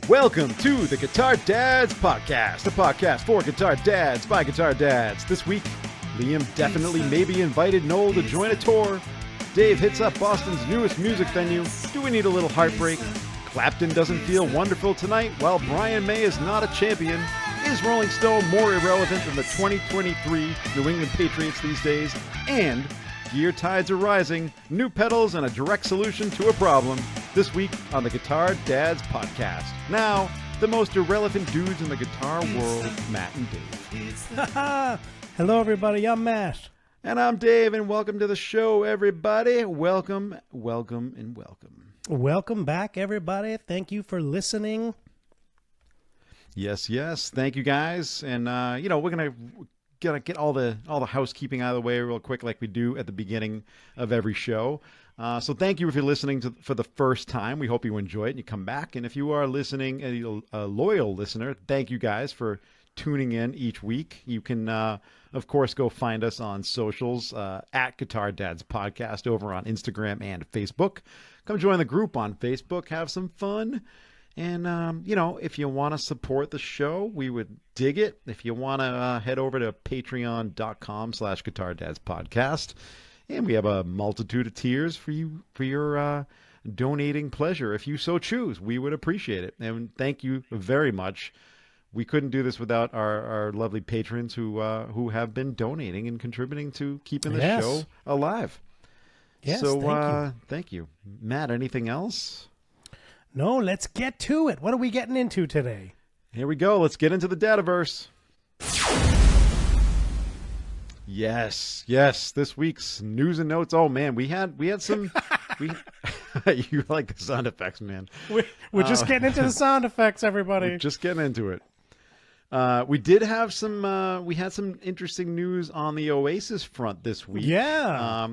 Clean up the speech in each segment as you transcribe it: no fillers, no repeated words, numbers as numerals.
Welcome to the Guitar Dads Podcast, a podcast for guitar dads by guitar dads. This week, Liam definitely maybe invited Noel to join a tour. Dave hits up Boston's newest music venue. Do we need a little heartbreak? Clapton doesn't feel wonderful tonight, while Brian May is not a champion. Is Rolling Stone more irrelevant than the 2023 New England Patriots these days? And gear tides are rising, new pedals and a direct solution to a problem. This week on the Guitar Dads Podcast. Now, the most irrelevant dudes in the guitar world, Matt and Dave. Hello, everybody. I'm Matt. And I'm Dave, and welcome to the show, everybody. Welcome, welcome, and welcome. Welcome back, everybody. Thank you for listening. Yes. Thank you, guys. And, we're going to get all the housekeeping out of the way real quick like we do at the beginning of every show. So thank you if you're listening for the first time. We hope you enjoy it and you come back. And if you are listening, a loyal listener, thank you guys for tuning in each week. You can, of course, go find us on socials at Guitar Dads Podcast over on Instagram and Facebook. Come join the group on Facebook. Have some fun. And, if you want to support the show, we would dig it. If you want to head over to patreon.com/Guitar Dads Podcast. And we have a multitude of tiers for your donating pleasure. If you so choose, we would appreciate it. And thank you very much. We couldn't do this without our lovely patrons who have been donating and contributing to keeping the show alive. Yes, so thank you. Matt, anything else? No, let's get to it. What are we getting into today? Here we go. Let's get into the Dataverse. Yes. This week's news and notes. Oh man, we had some. You like the sound effects, man. We're just getting into the sound effects, everybody. We're just getting into it. We did have some. We had some interesting news on the Oasis front this week. Yeah.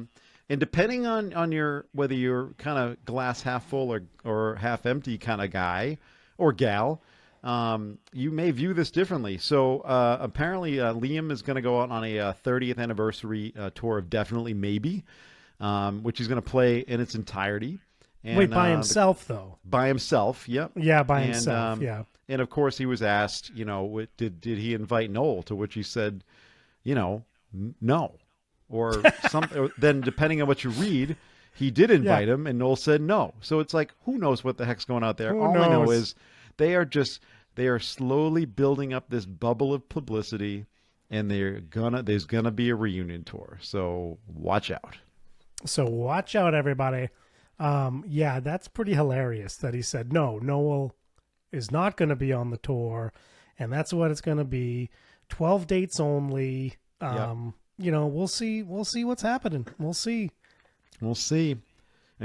And depending on your whether you're kind of glass half full or half empty kind of guy or gal. You may view this differently. So apparently Liam is going to go out on a 30th anniversary tour of Definitely Maybe, which he's going to play in its entirety. And, Wait, by himself, though? By himself, yep. Yeah, by himself, yeah. And, of course, he was asked, did he invite Noel, to which he said, no. Or something. Then, depending on what you read, he did invite him, and Noel said no. So it's like, who knows what the heck's going out there? All I know is they are slowly building up this bubble of publicity, and there's gonna be a reunion tour. So watch out. So watch out, everybody. That's pretty hilarious that he said no. Noel is not going to be on the tour, and that's what it's going to be. 12 dates only. We'll see what's happening. We'll see. I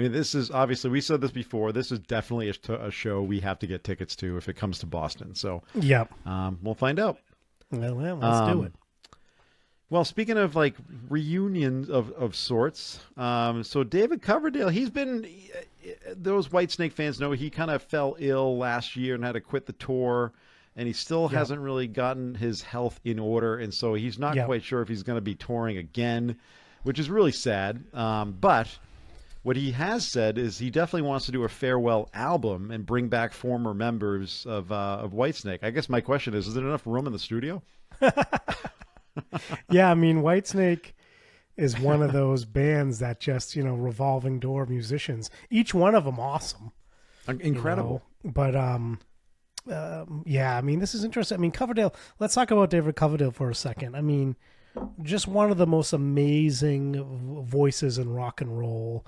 mean, this is obviously, we said this before, this is definitely a show we have to get tickets to if it comes to Boston. So, we'll find out. Well, let's do it. Well, speaking of like reunions of sorts, so David Coverdale, he's been, those Whitesnake fans know he kind of fell ill last year and had to quit the tour, and he still hasn't really gotten his health in order, and so he's not quite sure if he's going to be touring again, which is really sad. But what he has said is he definitely wants to do a farewell album and bring back former members of Whitesnake. I guess my question is there enough room in the studio? Yeah, I mean, Whitesnake is one of those bands that just, revolving door musicians. Each one of them awesome. Incredible. But, I mean, this is interesting. I mean, Coverdale, let's talk about David Coverdale for a second. I mean, just one of the most amazing voices in rock and roll.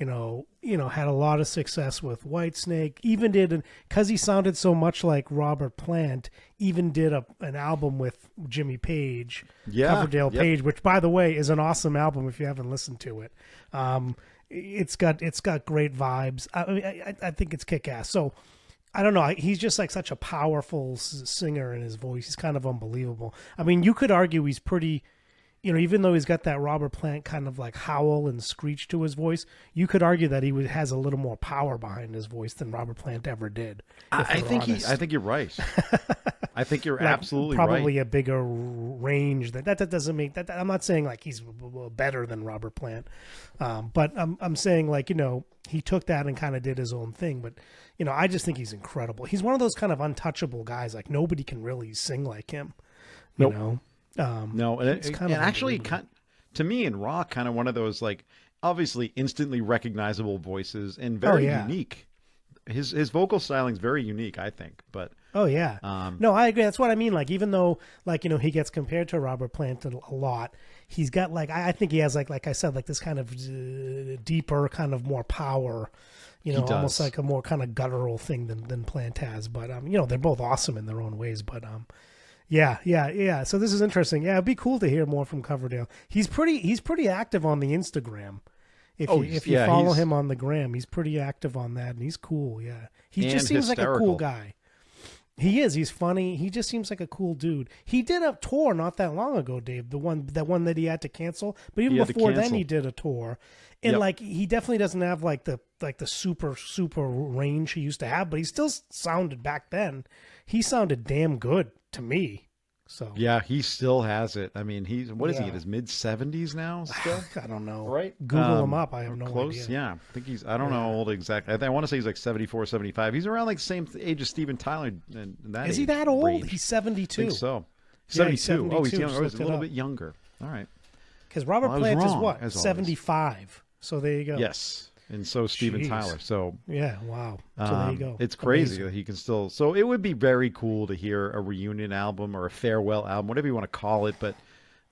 Had a lot of success with Whitesnake, even did, because he sounded so much like Robert Plant, even did an album with Jimmy Page, Coverdale Page, which, by the way, is an awesome album if you haven't listened to it. It's got great vibes. I think it's kick-ass. So, I don't know. He's just like such a powerful singer in his voice. He's kind of unbelievable. I mean, you could argue he's pretty even though he's got that Robert Plant kind of like howl and screech to his voice, you could argue that has a little more power behind his voice than Robert Plant ever did. I think you're right. I think you're Like, absolutely probably right. a bigger range. That doesn't make that. I'm not saying like he's better than Robert Plant, but I'm saying like he took that and kind of did his own thing. But I just think he's incredible. He's one of those kind of untouchable guys. Like nobody can really sing like him. You Nope. know. No, and, It's kind and of actually, to me, in rock, kind of one of those like obviously instantly recognizable voices and very unique. His vocal styling's very unique, I think. But Oh yeah, no, I agree. That's what I mean. Like, even though, like, he gets compared to Robert Plant a lot, he's got like I think he has like I said, like this kind of deeper, kind of more power. Almost like a more kind of guttural thing than Plant has. But they're both awesome in their own ways. But yeah. So this is interesting. Yeah, it'd be cool to hear more from Coverdale. He's pretty active on the Instagram. If you follow him on the gram, he's pretty active on that, and he's cool. Yeah, he just seems like a cool guy. He is. He's funny. He just seems like a cool dude. He did a tour not that long ago, Dave. The one that he had to cancel. But even before then, he did a tour, and like he definitely doesn't have like the super range he used to have. But he still sounded back then. He sounded damn good to me. So yeah, he still has it. I mean, is he in his mid-70s now? Still, I don't know. Right? Google him up. I have no close. idea. Yeah, I think he's. I don't know how old exactly. I want to say he's like 74, 75. He's around like the same age as Steven Tyler. In that is he age that old? range. He's 72. I think so. Yeah, 72. he's 72. Oh, he's young. Oh, he's a little up. bit younger. All right. Because Robert Well, I was Plant is wrong, what? as always. 75. So there you go. Yes, and so Steven Jeez. Tyler. So Yeah, wow. So there you go. it's crazy Amazing. that he can still. So it would be very cool to hear a reunion album or a farewell album, whatever you want to call it. But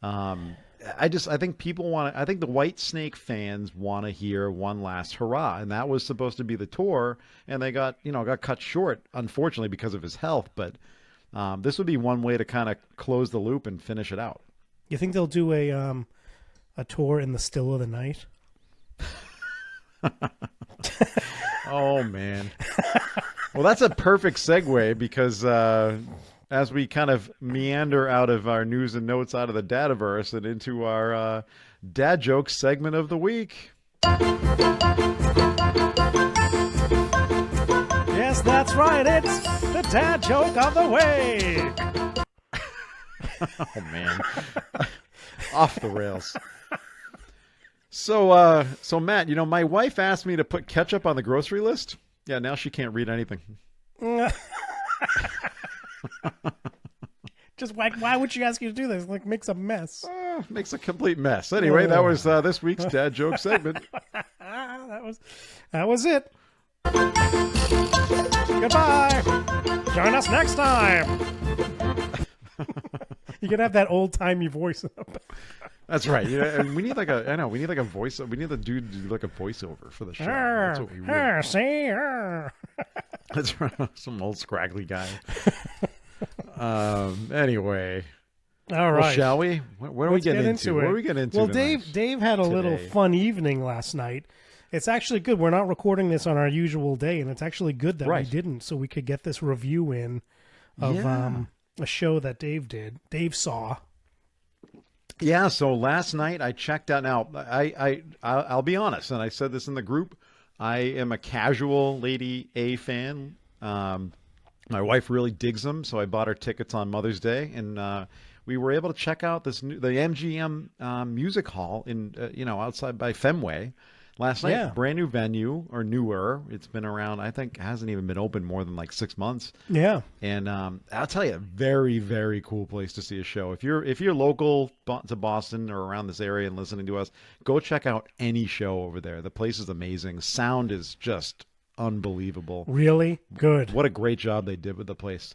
I think people want. I think the White Snake fans want to hear one last hurrah, and that was supposed to be the tour, and they got cut short, unfortunately, because of his health. But this would be one way to kind of close the loop and finish it out. You think they'll do a tour in the still of the night? Oh man. Well, that's a perfect segue because as we kind of meander out of our news and notes out of the Dadaverse and into our dad joke segment of the week. Yes, that's right. It's the dad joke of the week. Oh man. Off the rails. So Matt, my wife asked me to put ketchup on the grocery list. Yeah, now she can't read anything. Just why would she ask you to do this? Like, makes a mess. Makes a complete mess. Anyway, that was this week's dad joke segment. That was it. Goodbye. Join us next time. You can have that old timey voice. That's right. Yeah, and we need like a voice. We need the dude to do like a voiceover for the show. That's what we really. See. That's right. Some old scraggly guy. Anyway. All right. Well, shall we? What are we getting into? What are we getting into? Well, tonight? Dave had a little fun evening last night. It's actually good. We're not recording this on our usual day, and it's actually good that we didn't, so we could get this review in of a show that Dave saw. Yeah, so last night I checked out. Now, I'll be honest, and I said this in the group. I am a casual Lady A fan. My wife really digs them, so I bought her tickets on Mother's Day, and we were able to check out the MGM Music Hall in outside by Fenway last night. Yeah. Brand new venue, or newer. It's been around. I think hasn't even been open more than like 6 months. Yeah. And I'll tell you, very, very cool place to see a show. If you're local to Boston or around this area and listening to us, go check out any show over there. The place is amazing. Sound is just unbelievable. Really good. What a great job they did with the place.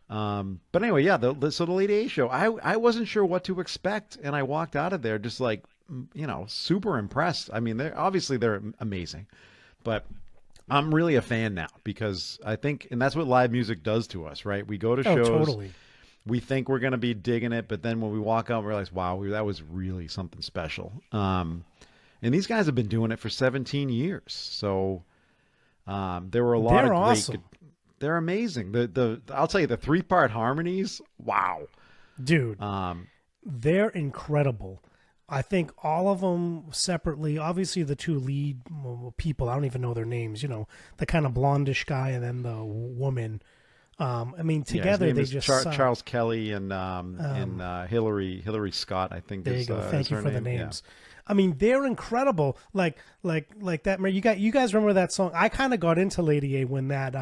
But anyway, yeah. So the Lady A show, I wasn't sure what to expect, and I walked out of there just like super impressed. I mean, they're amazing, but I'm really a fan now because I think, and that's what live music does to us, right? We go to shows, totally. We think we're going to be digging it, but then when we walk out, we realize, wow, that was really something special. And these guys have been doing it for 17 years. So there were a lot of great, awesome. They're amazing. I'll tell you, the 3-part harmonies, wow. Dude. they're incredible. I think all of them separately. Obviously, the two lead people. I don't even know their names. You know, the kind of blondish guy and then the woman. I mean, Yeah, his together name they is just Charles Kelly and Hillary Scott, I think there you is, go. is Thank you her for the name. Yeah. names. I mean, they're incredible. Like that. You guys remember that song? I kind of got into Lady A when that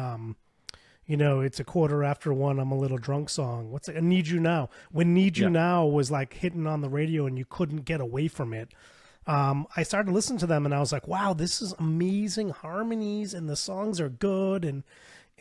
it's a quarter after one. I'm a little drunk song. What's it? I Need You Now. When Need You Yeah. Now was like hitting on the radio and you couldn't get away from it. I started listening to them and I was like, wow, this is amazing harmonies and the songs are good and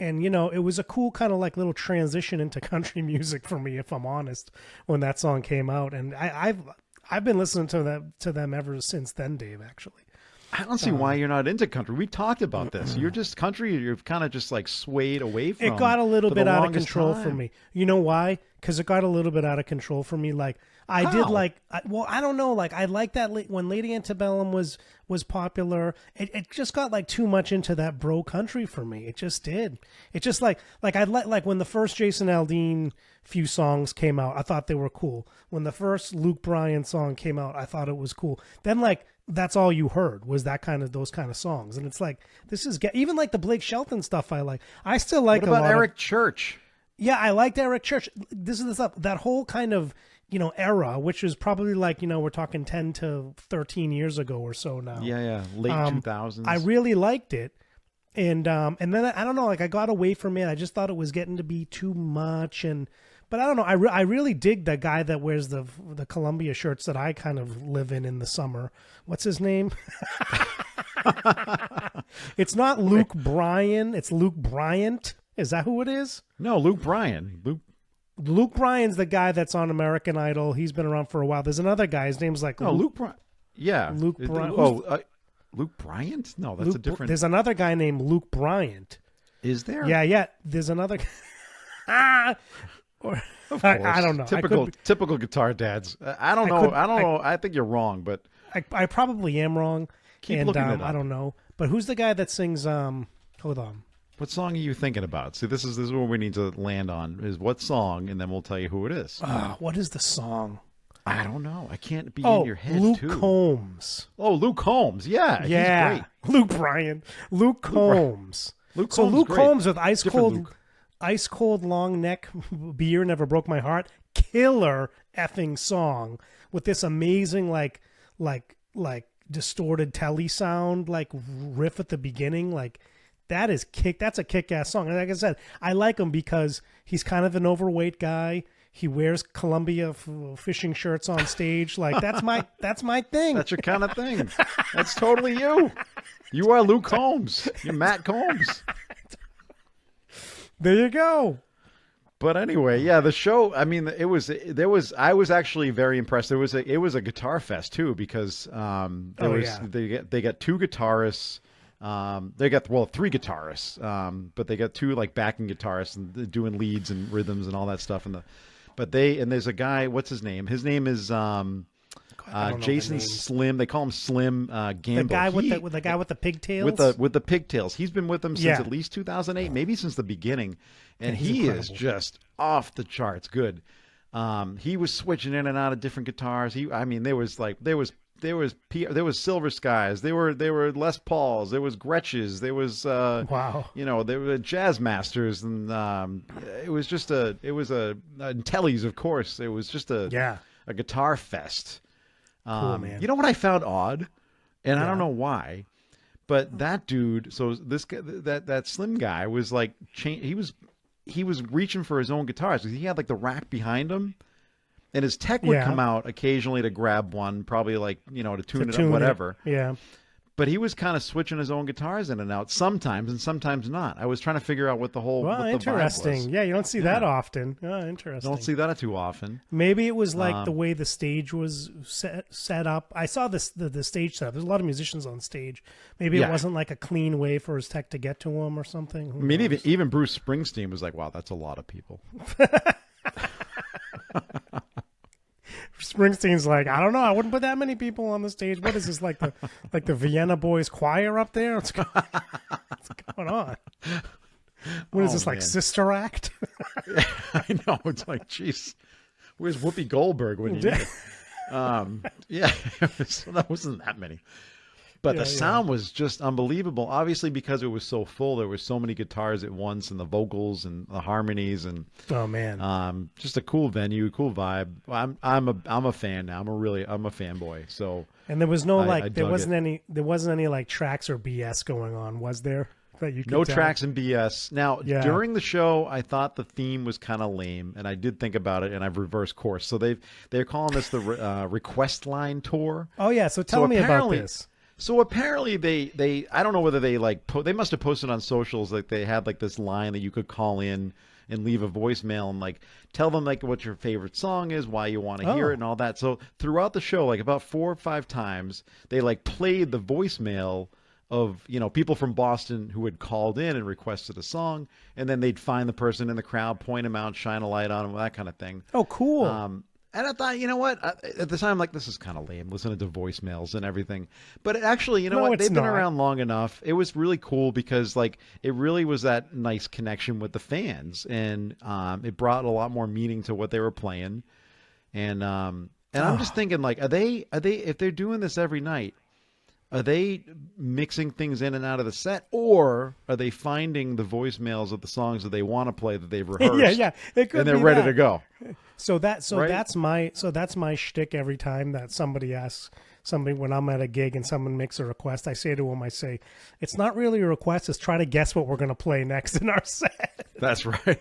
it was a cool kind of like little transition into country music for me, if I'm honest, when that song came out. And I've been listening to them ever since then, Dave. Actually, I don't see why you're not into country. We talked about this. You're just country. You've kind of just like swayed away from. it got a little for the bit out of longest control time. for me. You know why? Because it got a little bit out of control for me. Like I How? did I don't know. Like I liked that when Lady Antebellum was popular. It just got like too much into that bro country for me. It just did. It just like I like when the first Jason Aldean few songs came out, I thought they were cool. When the first Luke Bryan song came out, I thought it was cool. Then like that's all you heard was those kind of songs, and it's like this is even like the Blake Shelton stuff. I like. I still like What a about lot Eric Church? Yeah, I liked Eric Church. This is the stuff. That whole kind of, era, which is probably like, we're talking 10 to 13 years ago or so now. Yeah, late 2000s. I really liked it. And then I don't know, like I got away from it. I just thought it was getting to be too much. But I don't know. I really dig that guy that wears the Columbia shirts that I kind of live in the summer. What's his name? It's not Luke Bryan. It's Luke Bryant. Is that who it is? No, Luke Bryan. Luke Bryan's the guy that's on American Idol. He's been around for a while. There's another guy. His name's like Luke Bryan. Yeah, Luke Bryan. Luke Bryant? No, that's a different. There's another guy named Luke Bryant. Is there? Yeah. There's another. Of course. I don't know. Typical guitar dads. I don't know. I think you're wrong, but I probably am wrong. Keep and looking it up. I don't know. But who's the guy that sings? Hold on. what song are you thinking about? See, this is where we need to land on is what song, and then we'll tell you who it is. What is the song? I don't know. I can't be in your head Luke too. Combs. Oh, Luke Combs. Yeah, he's great. Luke Bryan. Luke Combs. Luke So Combs, Luke great. Combs with Different ice cold long neck beer never broke my heart. Killer effing song with this amazing like distorted telly sound like riff at the beginning. Like that's a kick-ass song. And like I said, I like him because he's kind of an overweight guy. He wears Columbia fishing shirts on stage. Like that's my thing. That's your kind of thing. That's totally you. You are Luke Combs. You're Matt Combs. There you go. But anyway, yeah, the show. I mean, I was actually very impressed. It was a guitar fest too because they got two guitarists. They got three guitarists. But they got two like backing guitarists and doing leads and rhythms and all that stuff. But there's a guy. What's his name? His name is Jason Slim. They call him Slim Gamble. The guy with the guy with the pigtails. With the pigtails. He's been with them since at least 2008, maybe since the beginning, and he is just off the charts good. He was switching in and out of different guitars. There was Silver Skies. There were Les Pauls. There was Gretches. There was there were Jazz Masters, and it was Tellys, of course. It was just a guitar fest. Cool, man. You know what I found odd, and I don't know why, but that dude. So this guy, that Slim guy was like, he was reaching for his own guitars because he had like the rack behind him, and his tech would come out occasionally to grab one, probably like to tune it up, whatever. Yeah. But he was kind of switching his own guitars in and out sometimes, and sometimes not. I was trying to figure out what the whole what the vibe was. Yeah, you don't see that often. Oh, interesting. Don't see that too often. Maybe it was like the way the stage was set up. I saw the stage setup. There's a lot of musicians on stage. Maybe it wasn't like a clean way for his tech to get to him or something. I mean, even Bruce Springsteen was like, "Wow, that's a lot of people." Springsteen's like, I don't know, I wouldn't put that many people on the stage. What is this, like the Vienna Boys choir up there? What's going on? What is this, like Sister Act? I know. It's like, jeez, Where's Whoopi Goldberg when you need it? Yeah, that wasn't that many. But the sound was just unbelievable. Obviously, because it was so full, there were so many guitars at once, and the vocals and the harmonies, and Oh man. just a cool venue, cool vibe. I'm a fan now. I'm a fanboy. So And there was no I there dug wasn't it. any like tracks or BS going on, was there? That you could No tell? tracks and BS. Now, Yeah. during the show, I thought the theme was kind of lame, and I did think about it, and I've reversed course. So they're calling this the Request Line Tour. Oh yeah, so tell me about apparently- this. So apparently they I don't know whether they they must have posted on socials like they had like this line that you could call in and leave a voicemail and like tell them like what your favorite song is, why you want to hear Oh. it and all that. So throughout the show, like about 4 or 5 times, they like played the voicemail of, you know, people from Boston who had called in and requested a song, and then they'd find the person in the crowd, point them out, shine a light on them, that kind of thing. Oh, cool. And I thought, you know what? At the time, I'm like, this is kind of lame, listening to voicemails and everything. But actually, you know No, what? it's They've been not. around long enough. It was really cool because, like, it really was that nice connection with the fans, and it brought a lot more meaning to what they were playing. And I'm just thinking, like, are they if they're doing this every night, are they mixing things in and out of the set, or are they finding the voicemails of the songs that they want to play that they've rehearsed? yeah. It could and they're be ready that. to go. So Right? that's my shtick every time that somebody asks somebody when I'm at a gig and someone makes a request. I say to them, I say, it's not really a request. It's try to guess what we're going to play next in our set. That's right.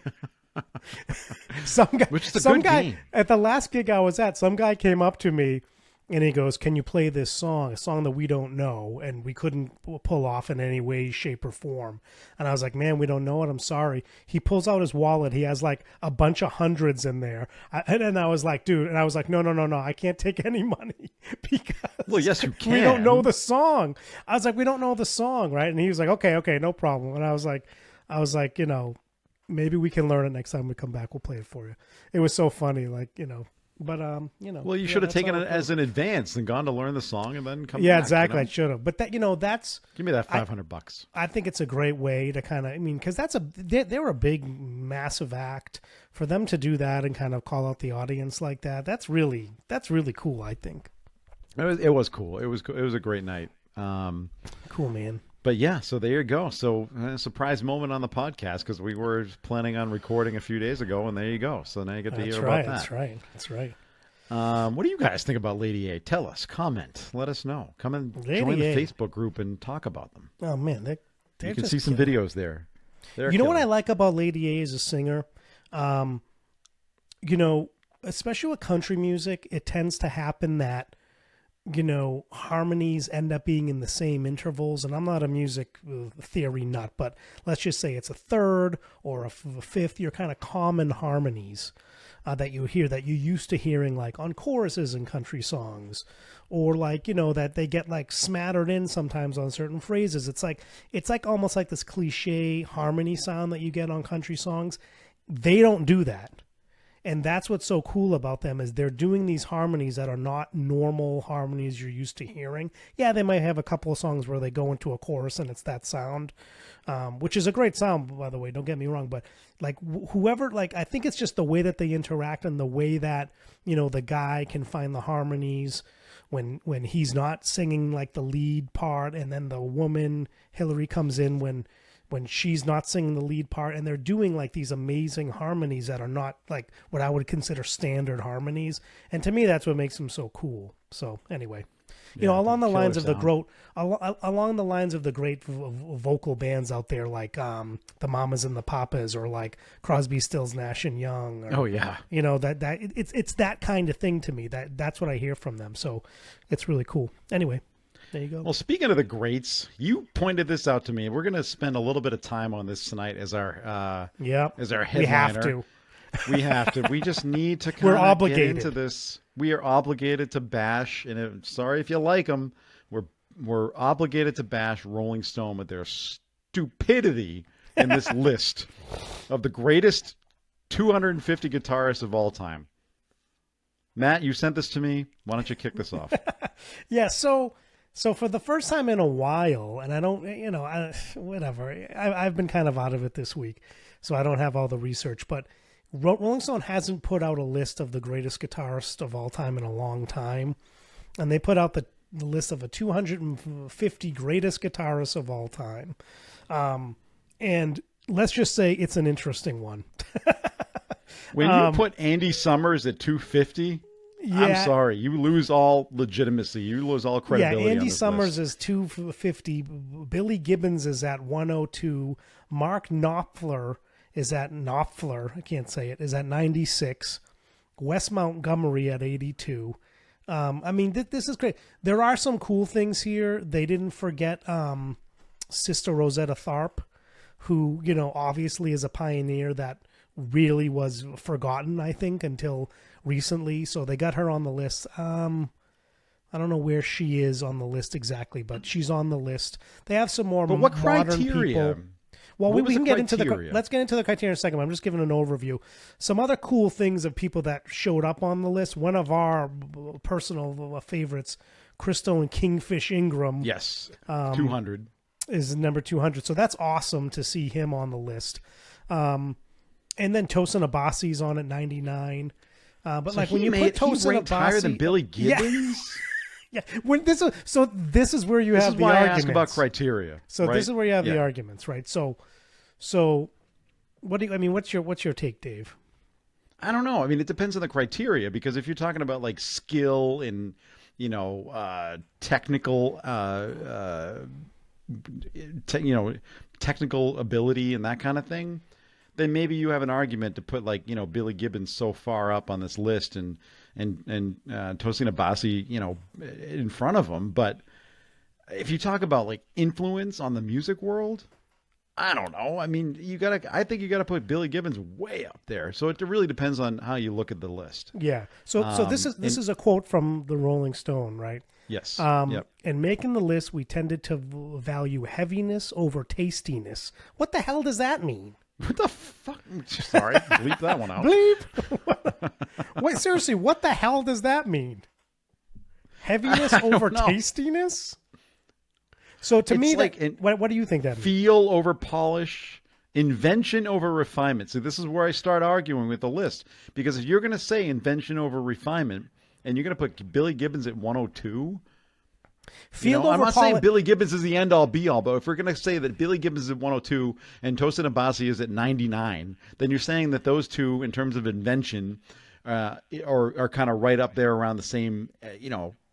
Some guy, Which is a some good guy game. at the last gig I was at, some guy came up to me and he goes, "Can you play this song? A song that we don't know and we couldn't pull off in any way, shape, or form." And I was like, "Man, we don't know it. I'm sorry." He pulls out his wallet. He has like a bunch of hundreds in there, and I was like, "Dude," and I was like, "No, I can't take any money because Well, yes, you we don't can. know the song." I was like, "We don't know the song, right?" And he was like, "Okay, no problem." And I was like, you know, maybe we can learn it next time we come back. We'll play it for you. It was so funny, like, you know. But you know. Well, you yeah, should have that's taken how it goes. as an advance and gone to learn the song and then come Yeah, back. exactly. You I know? should have. But that, you know, that's. Give me that $500. I think it's a great way to kind of. I mean, because they're a big, massive act. For them to do that and kind of call out the audience like that, that's really cool. I think. It was cool. It was a great night. Cool, man. But yeah, so there you go. So a surprise moment on the podcast because we were planning on recording a few days ago, and there you go. So now you get to That's hear right. about that. That's right. What do you guys think about Lady A? Tell us, comment, let us know. Come and Lady join the A. Facebook group and talk about them. Oh man, they're You can just see some killing it. videos there. They're You know what I killer. like about Lady A as a singer? You know, especially with country music, it tends to happen that, you know, harmonies end up being in the same intervals. And I'm not a music theory nut, but let's just say it's a third or a fifth, your kind of common harmonies that you hear that you used to hearing like on choruses in country songs, or like, you know, that they get like smattered in sometimes on certain phrases. It's like almost like this cliche harmony sound that you get on country songs. They don't do that. And that's what's so cool about them is they're doing these harmonies that are not normal harmonies you're used to hearing. Yeah, they might have a couple of songs where they go into a chorus and it's that sound, which is a great sound, by the way. Don't get me wrong, but like whoever, like I think it's just the way that they interact and the way that, you know, the guy can find the harmonies when he's not singing like the lead part, and then the woman Hillary comes in when she's not singing the lead part, and they're doing like these amazing harmonies that are not like what I would consider standard harmonies. And to me, that's what makes them so cool. So anyway, you know, along the killer lines of sound. along the lines of the great vocal bands out there, like the Mamas and the Papas, or like Crosby, Stills, Nash and Young. Or, Oh yeah. you know, it's that kind of thing to me. That's what I hear from them. So it's really cool. Anyway. There you go. Well, speaking of the greats, you pointed this out to me. We're going to spend a little bit of time on this tonight as our as our headliner. We have to. We have to. We just need to We're kind of get obligated. into this. We are obligated to bash, and sorry if you like them. We're obligated to bash Rolling Stone with their stupidity in this list of the greatest 250 guitarists of all time. Matt, you sent this to me. Why don't you kick this off? Yeah, so for the first time in a while, and I don't, you know, whatever. I've been kind of out of it this week, so I don't have all the research. But Rolling Stone hasn't put out a list of the greatest guitarists of all time in a long time, and they put out the list of the 250 greatest guitarists of all time. And let's just say it's an interesting one. When you put Andy Summers at 250, I'm sorry, you lose all legitimacy. You lose all credibility. Yeah, Andy on this Summers list. is 250. Billy Gibbons is at 102. Mark Knopfler is at I can't say it, is at 96. Wes Montgomery at 82. I mean, this is great. There are some cool things here. They didn't forget Sister Rosetta Tharpe, who, you know, obviously is a pioneer that really was forgotten, I think, until recently. So they got her on the list. I don't know where she is on the list exactly, but she's on the list. They have some more But what modern criteria? people. Well, What we was can the get into criteria? let's get into the criteria in a second. I'm just giving an overview. Some other cool things of people that showed up on the list. One of our personal favorites, Christo and Kingfish Ingram. Yes, 200 is number 200. So that's awesome to see him on the list. And then Tosin Abasi's on at 99. But So like when you put Tosin ranked higher than Abasi, Billy Gibbons. yeah. When this is where you This have is the why I arguments. ask about criteria. So right? this is where you have the Yeah. arguments, right? So what do you, I mean? What's your take, Dave? I don't know. I mean, it depends on the criteria, because if you're talking about like skill and, you know, technical, technical ability and that kind of thing, then maybe you have an argument to put, like, you know, Billy Gibbons so far up on this list and Tosin Abasi, you know, in front of him. But if you talk about like influence on the music world, I don't know. I mean, I think you gotta put Billy Gibbons way up there. So it really depends on how you look at the list. Yeah. So this is a quote from the Rolling Stone, right? Yes. Yep. In making the list, we tended to value heaviness over tastiness. What the hell does that mean? What the fuck? Sorry, bleep that one out. Bleep. Wait, seriously, what the hell does that mean? Heaviness over know. tastiness? So to It's me, like what do you think that means? Feel over polish, invention over refinement. So this is where I start arguing with the list, because if you're going to say invention over refinement and you're going to put Billy Gibbons at 102, Feel I'm over not saying Billy Gibbons is the end all be all, but if we're going to say that Billy Gibbons is at 102 and Tosin Abasi is at 99, then you're saying that those two, in terms of invention, are kind of right up there around the same,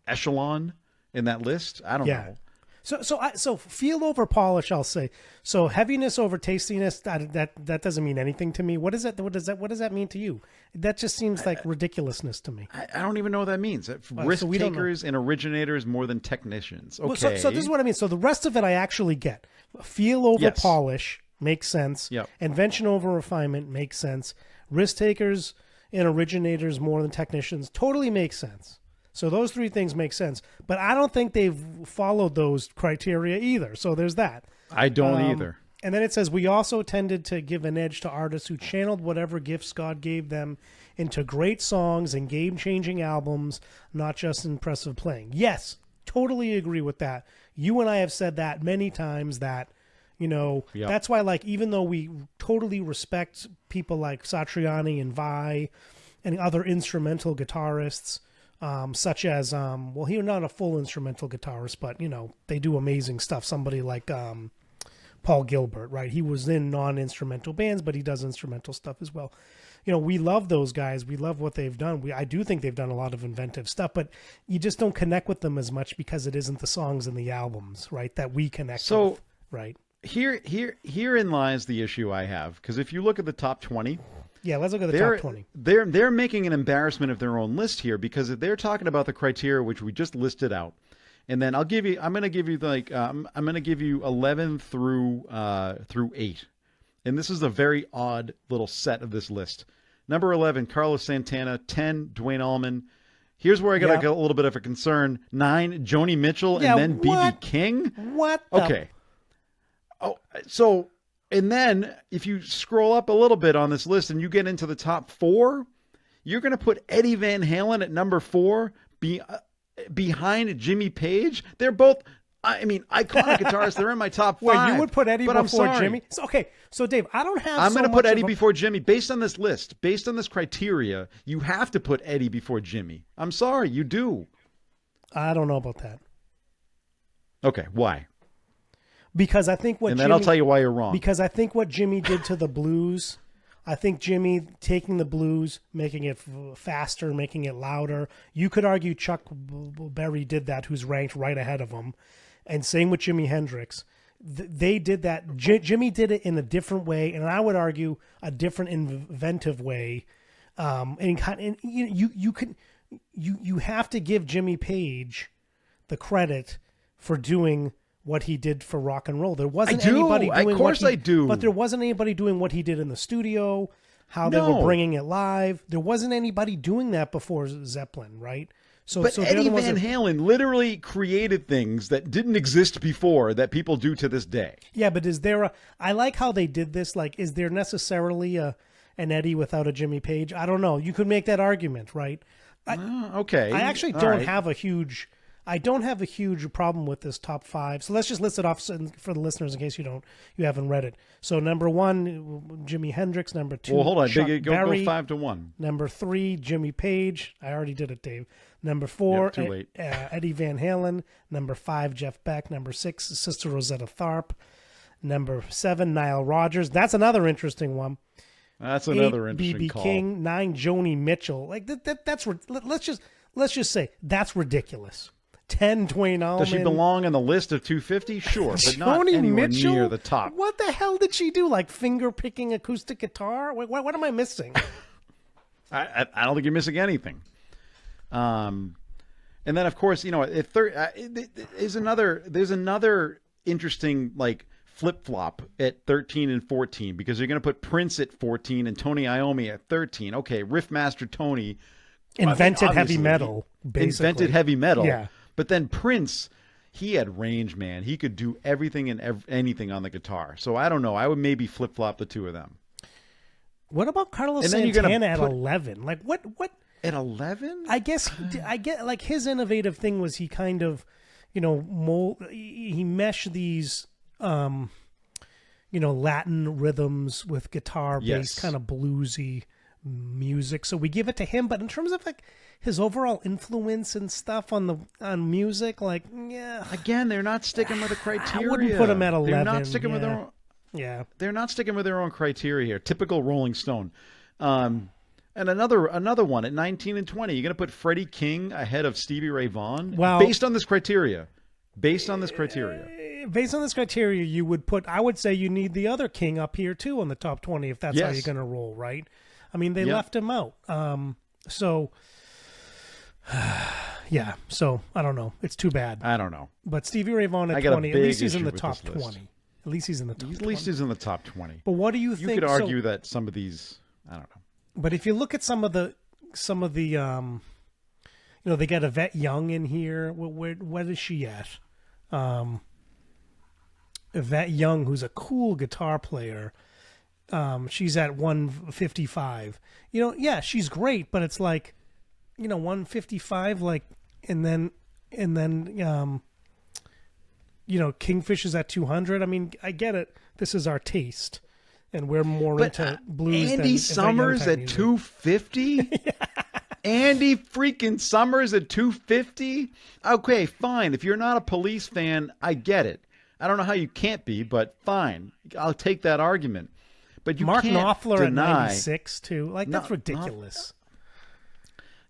echelon in that list. I don't know. So feel over polish, I'll say. So heaviness over tastiness, that doesn't mean anything to me. What does that mean to you? That just seems like ridiculousness to me. I don't even know what that means. Risk takers and originators more than technicians. Okay. Well, so this is what I mean. So the rest of it I actually get. Feel over polish makes sense. Yep. Invention over refinement makes sense. Risk takers and originators more than technicians totally makes sense. So those three things make sense, but I don't think they've followed those criteria either. So there's that. I don't either. And then it says, we also tended to give an edge to artists who channeled whatever gifts God gave them into great songs and game-changing albums, not just impressive playing. Yes, totally agree with that. You and I have said that many times that, that's why, like, even though we totally respect people like Satriani and Vai and other instrumental guitarists, such as, he's not a full instrumental guitarist, but, they do amazing stuff. Somebody like Paul Gilbert, right? He was in non-instrumental bands, but he does instrumental stuff as well. We love those guys. We love what they've done. I do think they've done a lot of inventive stuff, but you just don't connect with them as much because it isn't the songs and the albums, right, that we connect with, right? Herein lies the issue I have, because if you look at the top 20... Yeah, let's look at the top 20. They're making an embarrassment of their own list here, because they're talking about the criteria which we just listed out, and then I'm going to give you 11 through 8, and this is a very odd little set of this list. Number 11, Carlos Santana. 10, Dwayne Allman. Here's where I got a little bit of a concern. 9, Joni Mitchell, and then B.B. King. What? Okay. Oh, so. And then if you scroll up a little bit on this list and you get into the top 4, you're going to put Eddie Van Halen at number 4 behind Jimmy Page. They're both I mean, iconic guitarists. They're in my top 5. Wait, you would put Eddie but I'm before sorry. Jimmy? So, okay, so Dave, I don't have. I'm so going to much put Eddie of a- before Jimmy based on this list. Based on this criteria, you have to put Eddie before Jimmy. I'm sorry, you do. I don't know about that Okay, why? because I think what And Jimmy, then I'll tell you why you're wrong. because I think what Jimmy did to the blues. I think Jimmy taking the blues, making it faster, making it louder. You could argue Chuck Berry did that, who's ranked right ahead of him. And same with Jimi Hendrix. They did that. Jimmy did it in a different way, and I would argue a different inventive way. And you have to give Jimmy Page the credit for doing what he did for rock and roll. There wasn't anybody doing of course what he, I do. But there wasn't anybody doing what he did in the studio, how they No. were bringing it live. There wasn't anybody doing that before Zeppelin, right? But they're Eddie the ones Van that- Halen literally created things that didn't exist before that people do to this day. Yeah, but is there a? I like how they did this. Like, is there necessarily an Eddie without a Jimmy Page? I don't know. You could make that argument, right? Okay. I actually All don't right. have a huge. I don't have a huge problem with this top 5. So let's just list it off for the listeners in case you haven't read it. So number 1, Jimi Hendrix. Number 2, Well, hold on. Chuck Go Berry. 5-1. Number 3, Jimmy Page. I already did it, Dave. Number 4, Yep, too late. Eddie Van Halen. Number 5, Jeff Beck. Number 6, Sister Rosetta Tharpe. Number 7, Nile Rodgers. That's another interesting one. That's another 8, interesting B.B. call. King. 9, Joni Mitchell. Like that's let's just say that's ridiculous. 10, Dwayne Allman. Does she belong on the list of 250? Sure, but not Joni anywhere Mitchell? near the top. What the hell did she do? Like finger picking acoustic guitar? What am I missing? I don't think you're missing anything. And then, of course, there's another interesting like flip flop at 13 and 14 because you're going to put Prince at 14 and Tony Iommi at 13. Okay, Riffmaster Tony Invented heavy obviously, metal. Basically. Invented heavy metal. Yeah. But then Prince, he had range, man. He could do everything and anything on the guitar. So I don't know. I would maybe flip flop the two of them. What about Carlos And then you're gonna Santana at put- 11? Like what? At 11? I guess I get like his innovative thing was he kind of, he meshed these, Latin rhythms with guitar-based Yes. kind of bluesy music. So we give it to him. But in terms of like his overall influence and stuff on music, like yeah, Again, they're not sticking with the criteria. wouldn't put 'em at They're 11, not sticking with their yeah. own. yeah. They're not sticking with their own criteria here. Typical Rolling Stone. And another one at 19 and 20. You're going to put Freddie King ahead of Stevie Ray Vaughan? Well- based on this criteria. Based on this criteria. Based on this criteria, you would put. I would say you need the other King up here too on the top 20 if that's how Yes. you're going to roll, right? I mean, they Yep. left him out. So yeah. So I don't know. It's too bad. I don't know. But Stevie Ray Vaughan I at got a 20. At big least he's in issue the with top this list. 20. At least he's in the top. At 20. least he's in the top 20. But what do you You think? could so- argue that some of these, I don't know. But if you look at some of the they got Yvette Young in here. What is she at? Yvette Young, who's a cool guitar player. She's at 155. Yeah, she's great, but it's like, 155, like, and then Kingfish is at 200. I mean, I get it. This is our taste, and we're more into blues than Andy Yvette Summers Young type at music. 250? Andy freaking Summers at 250? Okay, fine. If you're not a Police fan, I get it. I don't know how you can't be, but fine. I'll take that argument. But you Mark can't Knopfler at deny 96 too. Like that's ridiculous.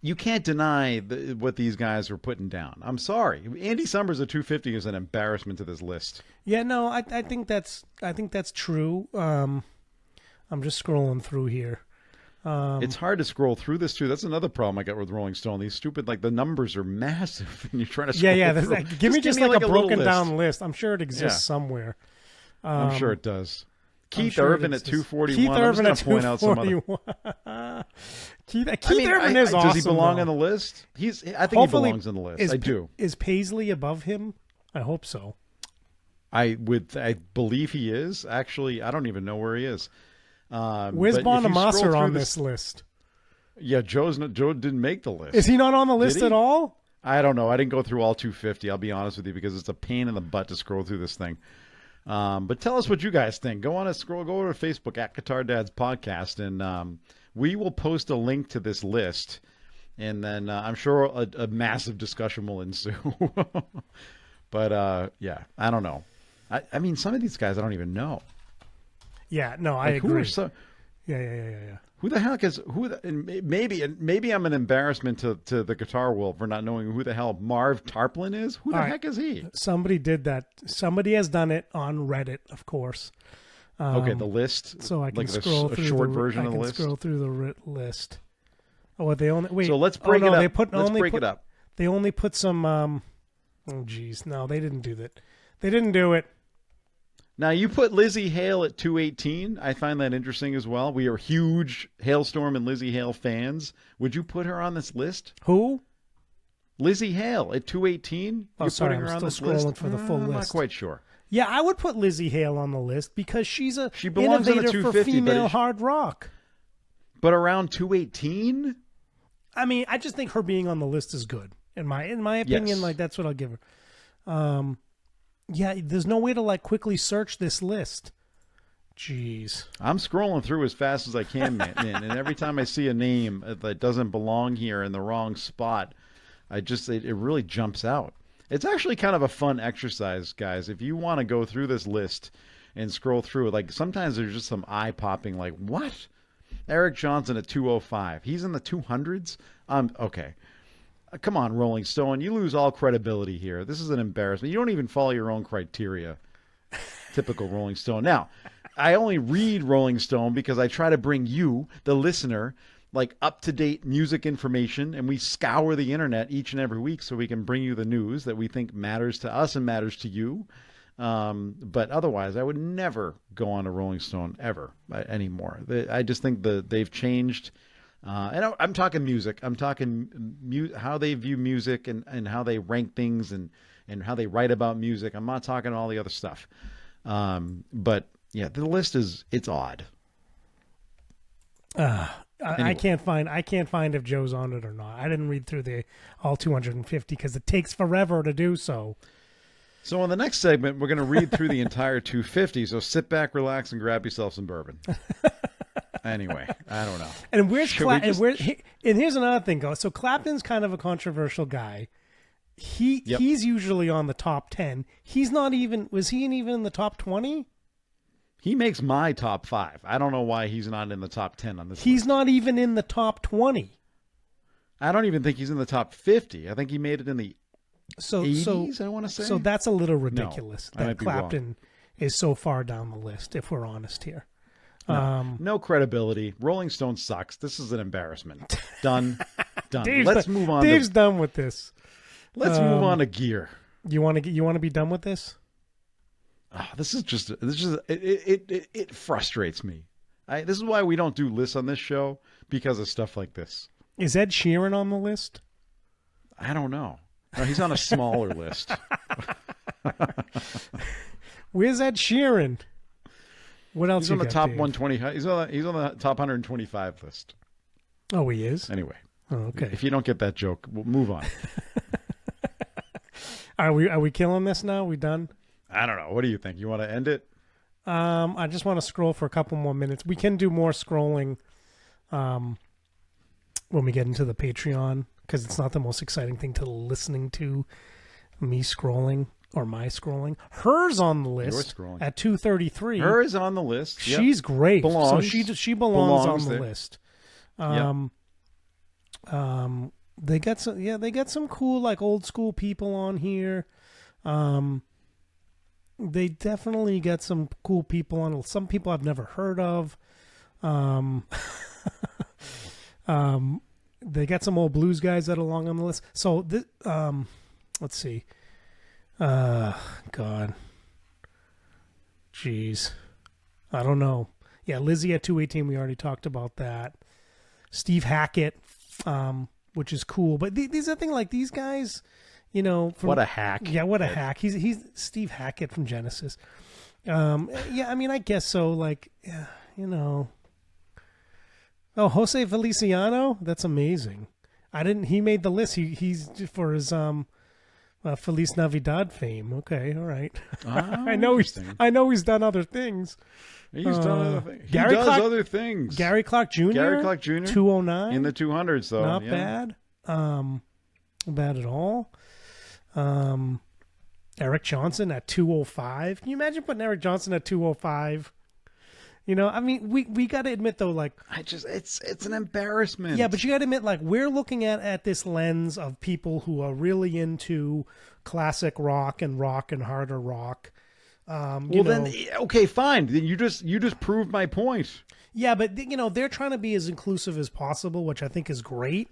you can't deny what these guys are putting down. I'm sorry. Andy Summers at 250 is an embarrassment to this list. Yeah, no, I think that's true. I'm just scrolling through here. It's hard to scroll through this too. That's another problem I got with Rolling Stone. These stupid, like the numbers are massive, and you're trying to scroll There's through. give me just like a little broken list. down list. I'm sure it exists Yeah. somewhere. I'm sure it does. Keith sure it Urban at exists. 241. Keith I'm just Urban gonna at point out some other. 241. Keith Urban is awesome. Does he belong though. on the list? I think Hopefully, he belongs on the list. Is, I do. Is Paisley above him? I hope so. I believe he is. Actually, I don't even know where he is. Where's but if you Bonamassa scroll on through this list? Yeah, Joe didn't make the list. Is he not on the list Did he? at all? I don't know. I didn't go through all 250. I'll be honest with you because it's a pain in the butt to scroll through this thing. But tell us what you guys think. Go over to Facebook at Guitar Dads Podcast, and we will post a link to this list, and then I'm sure a massive discussion will ensue. But yeah, I don't know. I mean, some of these guys I don't even know. Yeah, no, I agree. Who are so? Yeah. Who the heck is who? And maybe I'm an embarrassment to the guitar world for not knowing who the hell Marv Tarplin is. Who the heck is he? Somebody did that. Somebody has done it on Reddit, of course. Okay, the list. So I can like scroll through a short the, version I of the can list. scroll through the list. Oh, they only wait. So let's break it up. Let's break it up. They only put some. Oh, geez, no, they didn't do that. They didn't do it. Now, you put Lizzie Hale at 218. I find that interesting as well. We are huge Hailstorm and Lizzie Hale fans. Would you put her on this list? Who? Lizzie Hale at 218. Oh, sorry, I'm still scrolling for the full list. I'm not quite sure. Yeah, I would put Lizzie Hale on the list because she's a she belongs innovator in the for 250, female hard rock. But around 218? I mean, I just think her being on the list is good. In my opinion, Yes. like that's what I'll give her. Yeah, there's no way to like quickly search this list. Jeez. I'm scrolling through as fast as I can, man. And every time I see a name that doesn't belong here in the wrong spot, it really jumps out. It's actually kind of a fun exercise, guys. If you want to go through this list and scroll through it, like sometimes there's just some eye-popping, like, what? Eric Johnson at 205. He's in the 200s? Okay. Come on, Rolling Stone. You lose all credibility here. This is an embarrassment. You don't even follow your own criteria. Typical Rolling Stone. Now, I only read Rolling Stone because I try to bring you, the listener, like up-to-date music information, and we scour the internet each and every week so we can bring you the news that we think matters to us and matters to you. But otherwise, I would never go on to Rolling Stone ever anymore. I just think they've changed. And I'm talking music. I'm talking how they view music and how they rank things and how they write about music. I'm not talking all the other stuff. But yeah, the list it's odd. Anyway. I can't find if Joe's on it or not. I didn't read through the all 250 because it takes forever to do so. So in the next segment, we're going to read through the entire 250. So sit back, relax, and grab yourself some bourbon. Anyway, I don't know. And where's and here's another thing, though. So Clapton's kind of a controversial guy. He's usually on the top 10. He's not even. Was he even in the top 20? He makes my top 5. I don't know why he's not in the top 10 on this. He's list. not even in the top 20. I don't even think he's in the top 50. I think he made it in the 80s. I want to say. So that's a little ridiculous that Clapton wrong. Is so far down the list. If we're honest here. No credibility. Rolling Stone sucks. This is an embarrassment. Done. Let's move on. Dave's done with this. Let's move on to gear. You want to be done with this? This is it frustrates me. This is why we don't do lists on this show, because of stuff like this. Is Ed Sheeran on the list? I don't know. No, he's on a smaller list. Where's Ed Sheeran? What else? He's on the top 120. He's on the top 125 list. Oh, he is? Anyway. Oh, okay. If you don't get that joke, we'll move on. Are we killing this now? We done? I don't know. What do you think? You want to end it? I just want to scroll for a couple more minutes. We can do more scrolling when we get into the Patreon, because it's not the most exciting thing to listening to me scrolling. Or my scrolling. Hers on the list at 233. Her is on the list. She's great. Belongs. So she belongs on the there. list. They got some cool like old school people on here. They definitely get some cool people on. Some people I've never heard of. They got some old blues guys that belong on the list. So let's see. God. Jeez. I don't know. Yeah, Lizzie at 218, we already talked about that. Steve Hackett, which is cool. But these are things like these guys, you know. What a hack. Yeah, what a hack. He's Steve Hackett from Genesis. Yeah, I mean, I guess so. Like, yeah, you know. Oh, Jose Feliciano? That's amazing. I didn't. He made the list. He's for his Feliz Navidad fame. Okay, all right. Oh, I know he's done other things. He's done other things. He Gary does Clark, other things. Gary Clark Jr. Gary Clark Jr. 209 in the 200s, though. Not bad. Not bad at all. Eric Johnson at 205. Can you imagine putting Eric Johnson at 205? You know, I mean, we got to admit though, like it's an embarrassment. Yeah, but you got to admit, like, we're looking at this lens of people who are really into classic rock and harder rock. Then okay, fine. Then you just proved my point. Yeah, but you know, they're trying to be as inclusive as possible, which I think is great.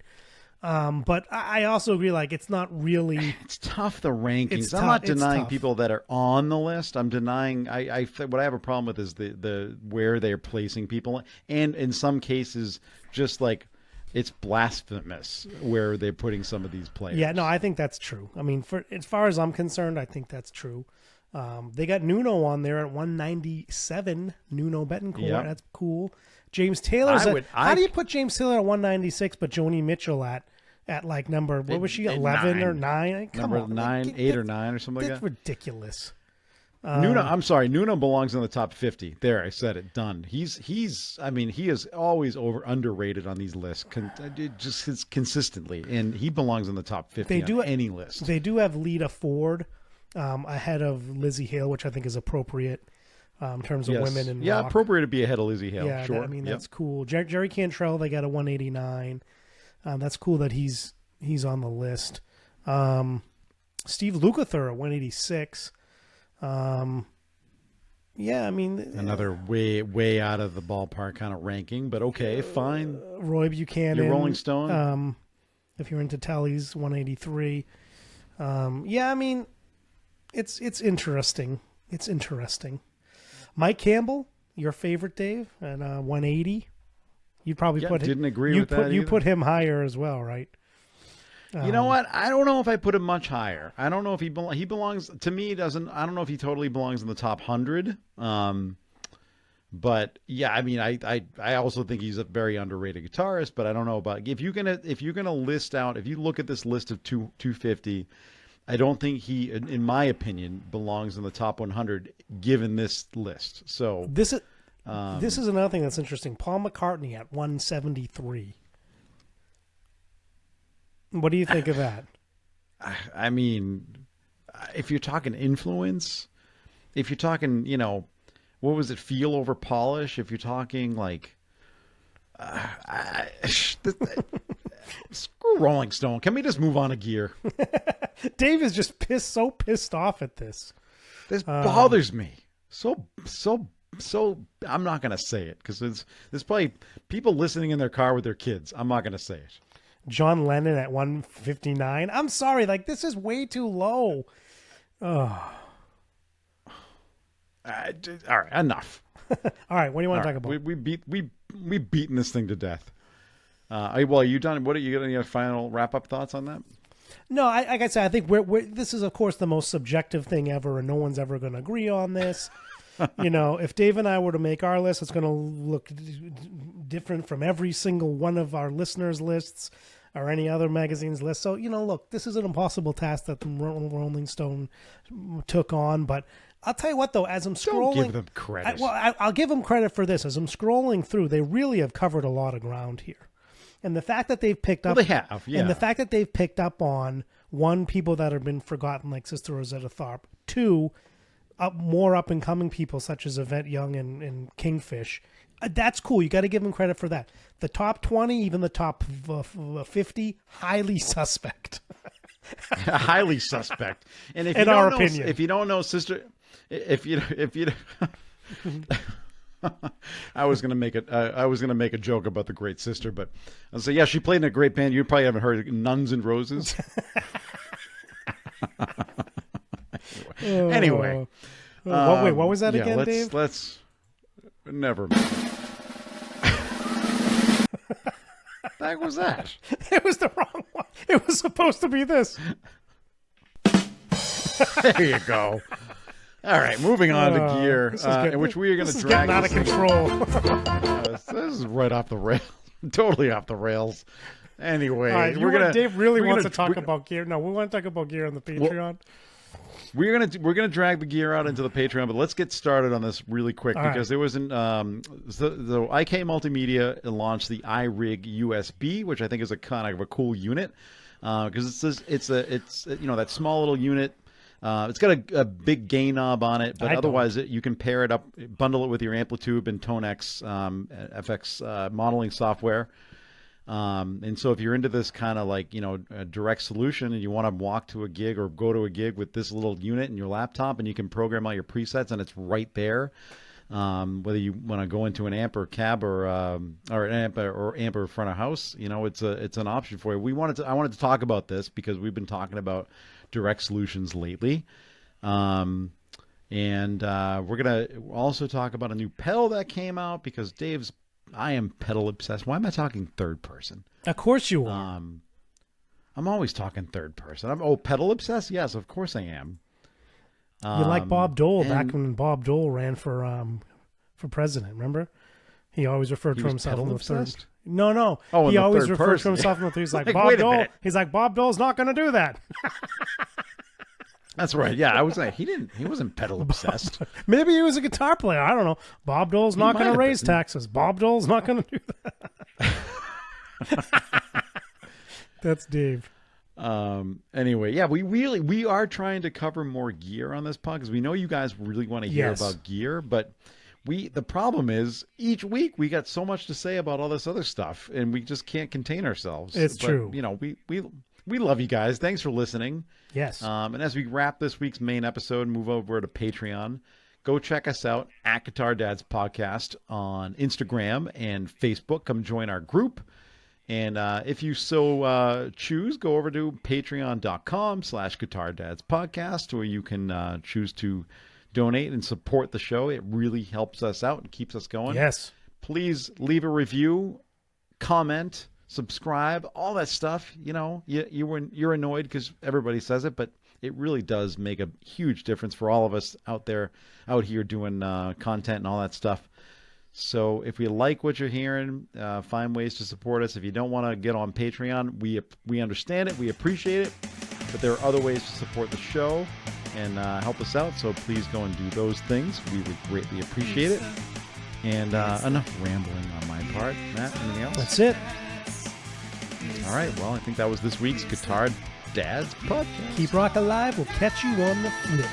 But I also agree, like, it's not really. It's tough, the rankings. I'm tough. not denying Tough. people that are on the list. I'm denying. What I have a problem with is the where they're placing people, and in some cases, just like it's blasphemous where they're putting some of these players. Yeah, no, I think that's true. I mean, for as far as I'm concerned, I think that's true. They got Nuno on there at 197. Nuno Betancourt. Yep. That's cool. James Taylor's how do you put James Taylor at 196, but Joni Mitchell at like number, what was she, 11 or 9? Come on, 9, 8 or 9 or something like that. That's ridiculous. Nuno, I'm sorry, Nuno belongs in the top 50. There, I said it. Done. He's. I mean, he is always underrated on these lists, just consistently, and he belongs in the top 50 on any list. They do have Lita Ford ahead of Lizzie Hale, which I think is appropriate in terms of women in rock. Appropriate to be ahead of Lizzie Hale. Yeah, sure. That's cool. Jerry Cantrell, they got a 189. That's cool that he's on the list. Steve Lukather at 186. Yeah, I mean, another way out of the ballpark kind of ranking, but okay, fine. Roy Buchanan, your Rolling Stone. If you're into tallies, 183. Yeah, I mean, it's interesting. It's interesting. Mike Campbell, your favorite, Dave, at 180. You probably didn't agree with that. You put him higher as well, right? You know what? I don't know if I put him much higher. I don't know if he belongs to me. I don't know if he totally belongs in the top 100. But yeah, I mean, I also think he's a very underrated guitarist. But I don't know about if you're gonna list out, if you look at this list of 250, I don't think he, in my opinion, belongs in the top 100 given this list. So this is another thing that's interesting. Paul McCartney at 173. What do you think of that? I mean, if you're talking influence, if you're talking, you know, what was it, feel over polish? If you're talking like, screw Rolling Stone. Can we just move on a gear? Dave is just so pissed off at this. This bothers me. So I'm not going to say it because there's probably people listening in their car with their kids. I'm not going to say it. John Lennon at 159. I'm sorry, like, this is way too low. Oh. All right, enough. All right, what do you want to talk about? We've beaten this thing to death. Well, are you done? What are you got? Any final wrap up thoughts on that? No, like I said, I think this is, of course, the most subjective thing ever, and no one's ever going to agree on this. You know, if Dave and I were to make our list, it's going to look different from every single one of our listeners' lists or any other magazine's list. So, you know, look, this is an impossible task that the Rolling Stone took on. But I'll tell you what, though, as I'm scrolling... Don't give them credit. I'll give them credit for this. As I'm scrolling through, they really have covered a lot of ground here. And the fact that they've picked up... Well, they have, yeah. And the fact that they've picked up on, one, people that have been forgotten, like Sister Rosetta Tharpe. Two, more up-and-coming people such as Yvette Young and Kingfish. That's cool. You got to give them credit for that. The top 20, even the top 50, highly suspect. Highly suspect. And if in our opinion, if you don't know Sister, if you, I was gonna make a joke about the Great Sister, but I'll say yeah, she played in a great band. You probably haven't heard Nuns and Roses. Anyway. Wait, what was that again, Dave? Let's never mind. What was that? It was the wrong one. It was supposed to be this. There you go. All right, moving on to gear, in which we are going to drag. Getting out of control. This is right off the rails, totally off the rails. Anyway, All right, Dave really wants to talk about gear. No, we want to talk about gear on the Patreon. We're gonna drag the gear out into the Patreon, but let's get started on this really quick because there was the IK Multimedia launched the iRig USB, which I think is a kind of a cool unit because it's that small little unit. It's got a big gain knob on it, but otherwise you can pair it up, bundle it with your Amplitube and Tonex FX modeling software. And so if you're into this kind of like, a direct solution and you want to walk to a gig or go to a gig with this little unit in your laptop and you can program all your presets and it's right there. Whether you want to go into an amp or cab or an amp or front of house, it's an option for you. I wanted to talk about this because we've been talking about direct solutions lately. And we're going to also talk about a new pedal that came out because I am pedal obsessed. Why am I talking third person? Of course you are. I'm always talking third person. Pedal obsessed? Yes, of course I am. You like Bob Dole back when Bob Dole ran for president, remember? He always referred to himself in the third. No. Oh, he always referred to himself in the third. He's like, Bob Dole. He's like, Bob Dole's not going to do that. That's right. Yeah, I was like, he wasn't pedal obsessed. Maybe he was a guitar player. I don't know. Bob Dole's not going to raise taxes. Bob Dole's not going to do that. That's Dave. Anyway, yeah, we are trying to cover more gear on this pod because we know you guys really want to hear about gear, but the problem is each week we got so much to say about all this other stuff and we just can't contain ourselves. It's true. We love you guys. Thanks for listening. Yes. And as we wrap this week's main episode and move over to Patreon, go check us out at Guitar Dads Podcast on Instagram and Facebook. Come join our group. And if you so choose, go over to patreon.com/Guitar Dads Podcast, where you can choose to donate and support the show. It really helps us out and keeps us going. Yes. Please leave a review, comment, subscribe, all that stuff. You're annoyed because everybody says it, but it really does make a huge difference for all of us out here doing content and all that stuff. So if you like what you're hearing, find ways to support us. If you don't want to get on Patreon, we understand it, we appreciate it, but there are other ways to support the show and help us out. So please go and do those things. We would greatly appreciate it. And enough rambling on my part. Matt, anything else? That's it. All right. Well, I think that was this week's Guitar Dads Podcast. Keep rock alive. We'll catch you on the flip.